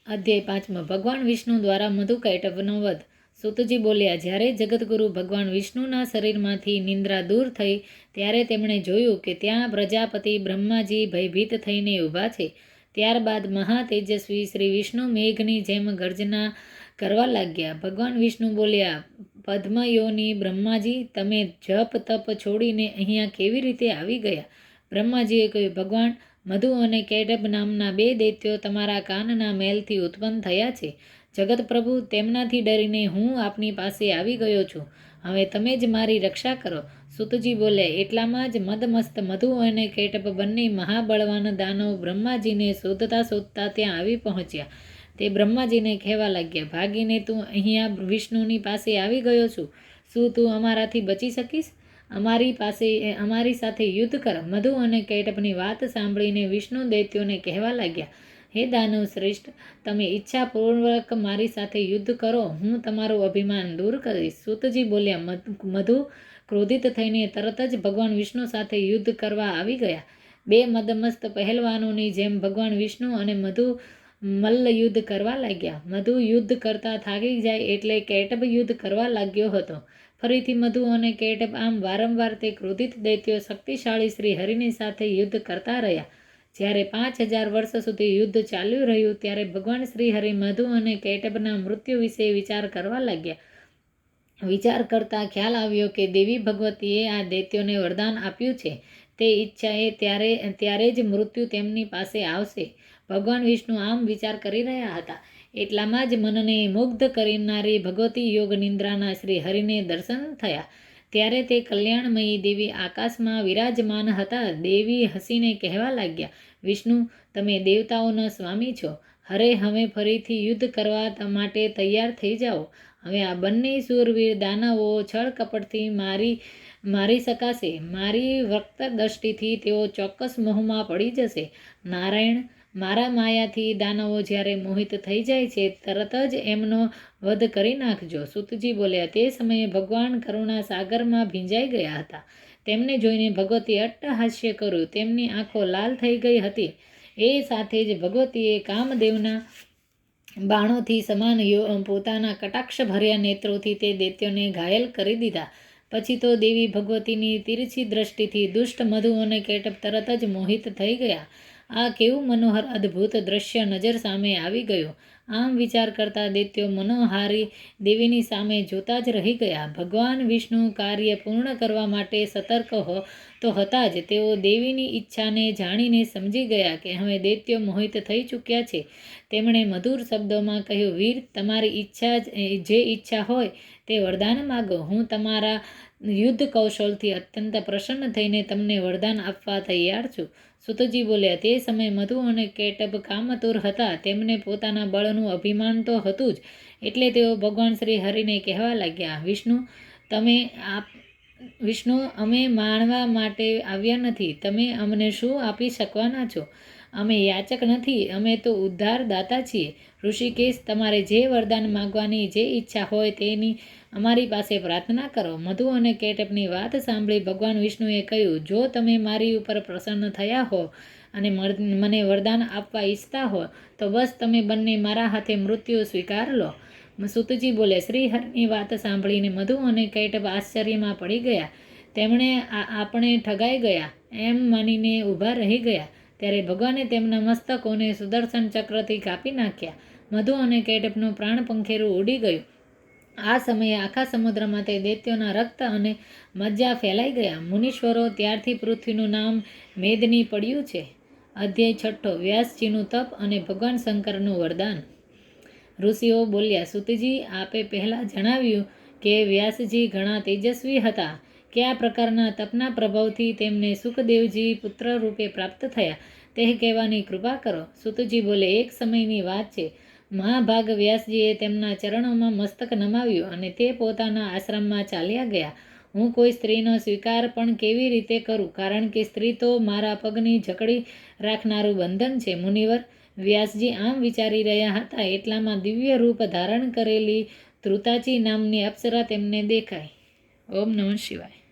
અધ્યાય 5 ભગવાન વિષ્ણુ દ્વારા મધુકૈટભનો વધ. સૂતજી બોલ્યા, જ્યારે જગતગુરુ ભગવાન વિષ્ણુના શરીરમાંથી નિંદ્રા દૂર થઈ ત્યારે તેમણે જોયું કે ત્યાં પ્રજાપતિ બ્રહ્માજી ભયભીત થઈને ઊભા છે. ત્યારબાદ મહાતેજસ્વી શ્રી વિષ્ણુ મેઘની જેમ ગર્જના કરવા લાગ્યા. ભગવાન વિષ્ણુ બોલ્યા, પદ્મયોની બ્રહ્માજી, તમે જપ તપ છોડીને અહીંયા કેવી રીતે આવી ગયા? બ્રહ્માજીએ કહ્યું, ભગવાન, મધુ અને કૈટભ નામના બે દૈત્યો તમારા કાનના મેલથી ઉત્પન્ન થયા છે. જગતપ્રભુ, તેમનાથી ડરીને હું આપની પાસે આવી ગયો છું. હવે તમે જ મારી રક્ષા કરો. સૂતજી બોલ્યા, એટલામાં જ મદમસ્ત મધુ અને કૈટભ બંને મહાબળવાન દાનવ બ્રહ્માજીને શોધતા શોધતા ત્યાં આવી પહોંચ્યા. તે બ્રહ્માજીને કહેવા લાગ્યા, ભાગીને તું અહીંયા વિષ્ણુની પાસે આવી ગયો છું. શું તું અમારાથી બચી શકીશ? અમારી સાથે યુદ્ધ કર. મધુ અને કૈટભની વાત સાંભળીને વિષ્ણુ દૈત્યોને કહેવા લાગ્યા, હે દાનવ શ્રેષ્ઠ, તમે ઈચ્છાપૂર્વક મારી સાથે યુદ્ધ કરો. હું તમારું અભિમાન દૂર કરીશ. સૂતજી બોલ્યા, મધુ ક્રોધિત થઈને તરત જ ભગવાન વિષ્ણુ સાથે યુદ્ધ કરવા આવી ગયા. બે મદમસ્ત પહેલવાનોની જેમ ભગવાન વિષ્ણુ અને મધુ મલ્લયુદ્ધ કરવા લાગ્યા. મધુ યુદ્ધ કરતા થાકી જાય એટલે કૈટભ યુદ્ધ કરવા લાગ્યો હતો. ફરીથી મધુ અને કૈટભ આમ વારંવાર તે ક્રોધિત દૈત્યો શક્તિશાળી શ્રી હરિની સાથે યુદ્ધ કરતા રહ્યા. જ્યારે 5000 વર્ષ સુધી યુદ્ધ ચાલ્યું રહ્યું ત્યારે ભગવાન શ્રી હરિ મધુ અને કૈટભના મૃત્યુ વિશે વિચાર કરવા લાગ્યા. વિચાર કરતા ખ્યાલ આવ્યો કે દેવી ભગવતીએ આ દૈત્યોને વરદાન આપ્યું છે. તે ઈચ્છાએ ત્યારે જ મૃત્યુ તેમની પાસે આવશે. ભગવાન વિષ્ણુ આમ વિચાર કરી રહ્યા હતા. એટલામાં જ મનને મુગ્ધ કરનારી ભગવતી યોગ નિદ્રાના શ્રી હરિને દર્શન થયા. ત્યારે તે કલ્યાણમયી દેવી આકાશમાં વિરાજમાન હતા. દેવી હસીને કહેવા લાગ્યા, વિષ્ણુ, તમે દેવતાઓના સ્વામી છો. હરે, હવે ફરીથી યુદ્ધ કરવા માટે તૈયાર થઈ જાઓ. હવે આ બંને શૂરવીર દાનવો છળ કપટથી મારી શકાશે. મારી વક્ત દ્રષ્ટિથી તેઓ ચોક્કસ મોહમાં પડી જશે. નારાયણ, મારા માયાથી દાનવો જ્યારે મોહિત થઈ જાય છે તરત જ એમનો વધ કરી નાખજો. સૂતજી બોલ્યા, તે સમયે ભગવાન કરુણા સાગરમાં ભીંજાઈ ગયા હતા. તેમને જોઈને ભગવતીએ અટ્ટહાસ્ય કર્યું. તેમની આંખો લાલ થઈ ગઈ હતી. એ સાથે જ ભગવતીએ કામદેવના બાણોથી સમાન પોતાના કટાક્ષભર્યા નેત્રોથી તે દૈત્યોને ઘાયલ કરી દીધા. પછી તો દેવી ભગવતીની તીરછી દ્રષ્ટિથી દુષ્ટ મધુ અને કૈટભ તરત જ મોહિત થઈ ગયા. આ કેવું મનોહર અદ્ભુત દ્રશ્ય નજર સામે આવી ગયું. આમ વિચાર કરતા દૈત્યો મનોહારી દેવીની સામે જોતા જ રહી ગયા. ભગવાન વિષ્ણુ કાર્ય પૂર્ણ કરવા માટે સતર્ક તો હતા જ. તેઓ દેવીની ઈચ્છાને જાણીને સમજી ગયા કે હવે દૈત્યો મોહિત થઈ ચૂક્યા છે. તેમણે મધુર શબ્દોમાં કહ્યું, વીર, તમારી જે ઈચ્છા હોય તે વરદાન માગો. હું તમારા યુદ્ધ કૌશલથી અત્યંત પ્રસન્ન થઈને તમને વરદાન આપવા તૈયાર છું. સૂતજી બોલ્યા, તે સમયે મધુ અને કૈટભ કામતુર હતા. તેમને પોતાના બળનું અભિમાન તો હતું જ. એટલે તેઓ ભગવાન શ્રી હરિને કહેવા લાગ્યા, વિષ્ણુ, અમે માણવા માટે આવ્યા નથી. તમે અમને શું આપી શકવાના છો? અમે યાચક નથી, અમે તો ઉદ્ધારદાતા છીએ. ઋષિકેશ, તમારે જે વરદાન માગવાની જે ઈચ્છા હોય તેની અમારી પાસે પ્રાર્થના કરો. મધુ અને કૈટભની વાત સાંભળી ભગવાન વિષ્ણુએ કહ્યું, જો તમે મારી ઉપર પ્રસન્ન થયા હો અને મને વરદાન આપવા ઈચ્છતા હો તો બસ તમે બંને મારા હાથે મૃત્યુ સ્વીકાર લો. સૂતજી બોલે, શ્રી હરિની વાત સાંભળીને મધુ અને કૈટભ આશ્ચર્યમાં પડી ગયા. તેમણે આપણે ઠગાઈ ગયા એમ માનીને ઊભા રહી ગયા. ત્યારે ભગવાને તેમના મસ્તકોને સુદર્શન ચક્રથી કાપી નાખ્યા. મધુ અને કૈટભનું પ્રાણ પંખેરું ઉડી ગયું. આ સમયે આખા સમુદ્રમાં તે દૈત્યોના રક્ત અને મજ્જા ફેલાઈ ગયા. મુનીશ્વરો, ત્યારથી પૃથ્વીનું નામ મેદની પડ્યું છે. અધ્યાય 6 વ્યાસજીનું તપ અને ભગવાન શંકરનું વરદાન. ઋષિઓ બોલ્યા, સૂતજી, આપે પહેલાં જણાવ્યું કે વ્યાસજી ઘણા તેજસ્વી હતા. કયા પ્રકારના તપના પ્રભાવથી તેમને સુખદેવજી પુત્ર રૂપે પ્રાપ્ત થયા તે કહેવાની કૃપા કરો. સૂતજી બોલે, એક સમયની વાત છે. મહાભાગ વ્યાસજીએ તેમના ચરણોમાં મસ્તક નમાવ્યું અને તે પોતાના આશ્રમમાં ચાલ્યા ગયા. હું કોઈ સ્ત્રીનો સ્વીકાર પણ કેવી રીતે કરું, કારણ કે સ્ત્રી તો મારા પગની જકડી રાખનારું બંધન છે. મુનિવર, વ્યાસજી આમ વિચારી રહ્યા હતા એટલામાં દિવ્ય રૂપ ધારણ કરેલી ધ્રુતાચી નામની અપ્સરા તેમને દેખાઈ. ઓમ નમઃ શિવાય.